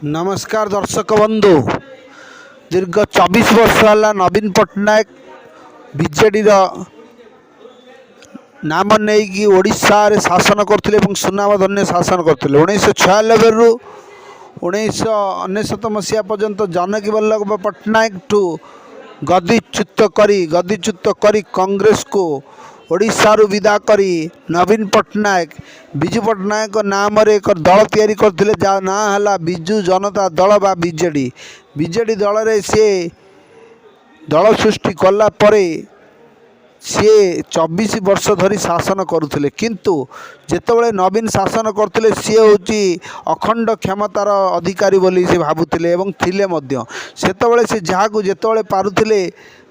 नमस्कार दर्शक बंधु। दीर्घ 24 वर्ष है नवीन पट्टनायक बीजेडी नाम नहीं ओडिशा रे शासन करथिले एवं सुनाम धन्य शासन करथिले। 1996 रु 1999 मसीहा पर्यंत जानकी वल्लभ पट्टनायक ठू गदिच्युत करी कांग्रेस को ओडिशा रु विदा करी नवीन पट्टनायक विजु पट्टनायक नाम रे एक दल तैयारी करथिले जा ना हला बिजु जनता दल बा बीजेडी दल रे से दल सृष्टि कला परे सी 24 वर्ष धरी शासन करुले किंतु जेतेबेले नवीन शासन करते सी हूँ अखंड क्षमतार अधिकारी बोली से भावुले एवं थिले मध्य सेतेबेले से जहाँ जेतेबेले पारुथिले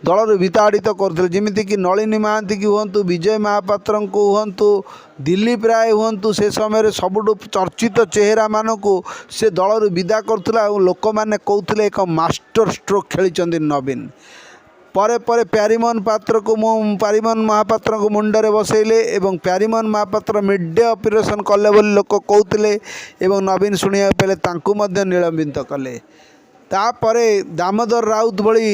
दलर विताड़ित करुले जमीती कि नलिनी महांती की हूँ विजय महापात्र को हूँ दिलीप राय हूँ से समय सबुठु चर्चित चेहरा मानक से दलर विदा करुला लोक मैंने कहते एक मास्टर स्ट्रोक खेली नवीन परे परे प्यारीमोहन पात्र को प्यारीमोहन महापात्र को मुंडरे बसैले एवं Pyarimohan Mohapatra mid day operation कले बोली लोक कहते एवं नवीन शुणा पेले तांकु मध्य निलंबित कले। तापरे दामोदर राउत भली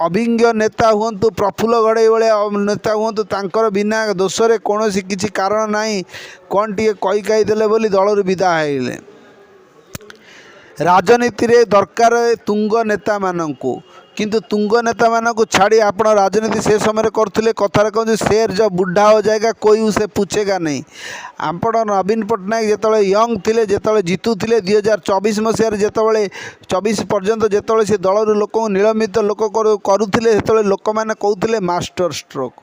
अभिज्ञ नेता हूँ प्रफुल्ल गड़े भाया नेता हूँ तांकर बिना दोषरे कौन किसी कारण नहीं कौन टे कही कही देले बोली दलर विदा है। राजनीति रे दरकार तुंग नेता मानू किंतु तुंग नेता मानू छाड़ी आप राजनीति से समय करते कथार कहते शेर जब बुढ़ा हो जाएगा कोई उसे पूछेगा नहीं। आप नवीन पट्टनायक जिते यंग थे जिते जितुले 2024 मसीह जिते 24 पर्यंत जिते से दलर लोक निलंबित लोक करुले लोक मैंने कहते मास्टर स्ट्रोक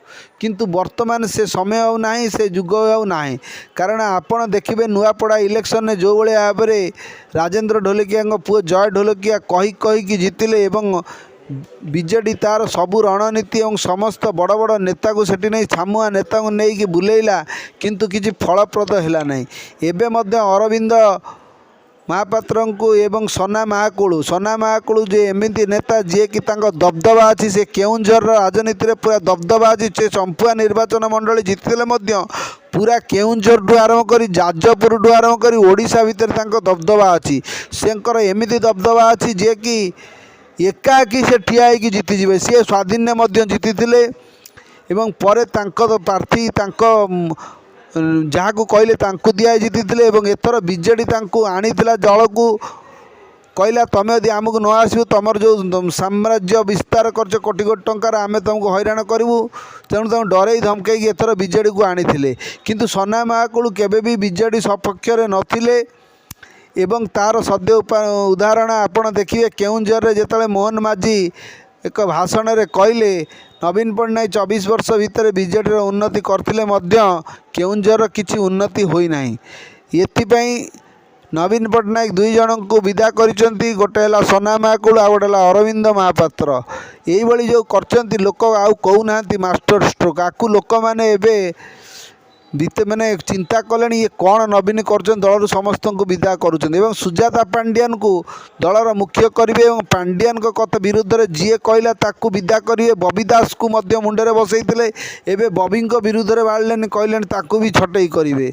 किंतु वर्तमान से समय आना से जुग आना कारण आपड़ देखिए नुआपड़ा इलेक्शन में जो भाव में राजेंद्र ढोलकिया पुओ जय ढोलकिया कही कहीकि जितिले एवं बीजेडी तार सबू रणनीति और समस्त बड़ बड़ नेता को सेठी नहीं छामुआ नेता को नहीं कि बुलेला किंतु किसी फलप्रद है नहीं। एबे मध्य अरविंद महापात्र को एवं सना महाकुलू जे एमती नेता जी कि दबदबा अच्छी से केउंझर राजनीति पूरा दबदबा अच्छी से चंपुआ निर्वाचन मंडली जीतले पूरा केउंझर ठू आरंभ कर जाजपुर ठू आरंभ कर ओडिशा भितर दबदबा अच्छी से एमती दबदबा अच्छी जे कि एकाकी से ठिया होगी जीतिଯିवे सी स्वाधीन जीति एवं पर प्रार्थी जहाँ को कहले दिया जीति एवं एथर बीजेडी आनी दल को कहला तुम यदि आमको न आसो तुम जो साम्राज्य विस्तार कर कोटी कोटी टंकार आम तुमको हैरान करूँ तेणु तुम डर धमकई एथर बीजेडी को आनी किंतु सना महाकुलू केबे भी बीजेडी सपक्ष नथिले एवं तार सद्य उदाहरण आपड़ देखिए केउंझर जिते मोहन माझी एक भाषण रे कहले नवीन पट्टनायक 24 वर्ष भितर बीजेडी उन्नति करथिले मध्य केउंझर किछि उन्नति होई नाही। एथिपाई नवीन पट्टनायक दुई जन को विदा करिसेंती गोटे हला सना महाकुल आ गोटे हला अरविंद महापात्र एई जो करचंती लोक आउ कहूना मास्टर स्ट्रोक आकु लोक माने एबे बीते मैंने चिंता कले ये कौन नवीन कर दलर समस्त को विदा करुँच सुजाता पांड्यान को दलर मुख्य करेंगे और पांड्यान कथा विरुद्ध में जी कहला ताकू विदा करेंगे बबी दास को मुंडे बसई एवं बबी विरुद्ध में बाढ़ कहले ताकू भी छटई करेंगे।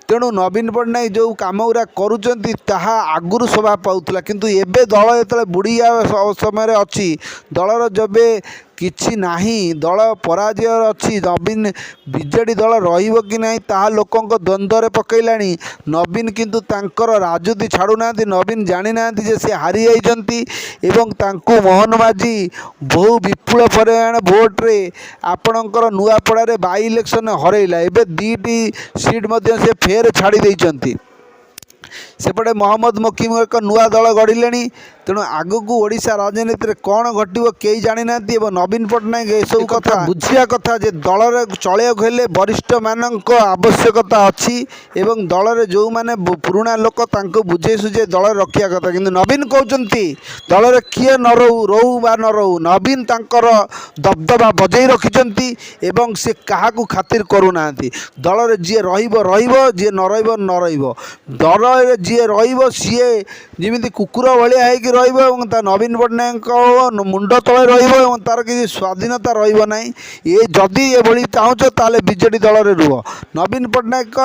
तेणु नवीन पट्टनायक जो कम गुरा करुँच आगुरी शोभा पाला किंतु एबे दल जो बुढ़िया समय अच्छी दलर जब किछि नाही दल पराजय अच्छी नवीन बीजेडी दल रहिबो कि नहीं ताहा लोकंक द्वंद्व पकईला नवीन किंतु तांकर राजनीति छाड़ूना नवीन जानी ना जे से हारी जाइछंती एवं तांकु मोहन माझी बहु विपुल परिमाण भोट्रे आपणकर नुआपड़ा रे बाई इलेक्शन हरैला एबे 2टी सीट मध्य से फेर छाड़ी देइछंती सेपटे मोहम्मद मोकिम एक नुआ दल गढ़िले तेणु आगू ओडिशा राजनीति में कौन घटव कई जानी ना नवीन पट्टनायक यू कथा बुझिया कथा जे दल चलैक हेले वरिष्ठ मान आवश्यकता अच्छी एवं दल में जो मैंने पुराणा लोक बुझे सुझे दल रखा कथा कि नवीन कहते दल में किए न रोहू बा न रोहू नवीन तांकर दबदबा बजई रखिंट एवं से क्या खातिर करूना दल में जी जी न दल जी सी जमी कुकुर भाया है नवीन पट्टनायक मुंड तले तार किसी स्वाधीनता रहा ये जदि ये चाहूच ताले बीजेडी दल में रुह नवीन पट्टनायक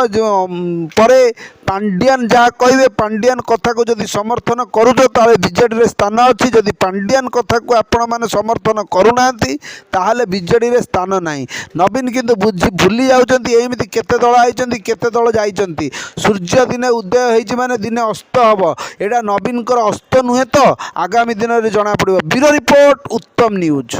परे ପାଣ୍ଡିଆନ ଯାହା କହିବେ ପାଣ୍ଡିଆନ କଥାକୁ ଯଦି ସମର୍ଥନ କରୁଛ ତାହେଲେ ବିଜେଡ଼ିରେ ସ୍ଥାନ ଅଛି। ଯଦି ପାଣ୍ଡିଆନ କଥାକୁ ଆପଣମାନେ ସମର୍ଥନ କରୁନାହାନ୍ତି ତାହେଲେ ବିଜେଡ଼ିରେ ସ୍ଥାନ ନାହିଁ। ନବୀନ କିନ୍ତୁ ଭୁଲି ଯାଉଛନ୍ତି ଏମିତି କେତେ ଦଳ ଆଇଛନ୍ତି କେତେ ଦଳ ଯାଇଛନ୍ତି। ସୂର୍ଯ୍ୟ ଦିନେ ଉଦୟ ହେଇଛି ମାନେ ଦିନେ ଅସ୍ତ ହେବ। ଏଇଟା ନବୀନଙ୍କର ଅସ୍ତ ନୁହେଁ ତ ଆଗାମୀ ଦିନରେ ଜଣାପଡ଼ିବ। ବ୍ୟୁରୋ ରିପୋର୍ଟ, ଉତ୍ତମ ନ୍ୟୁଜ୍।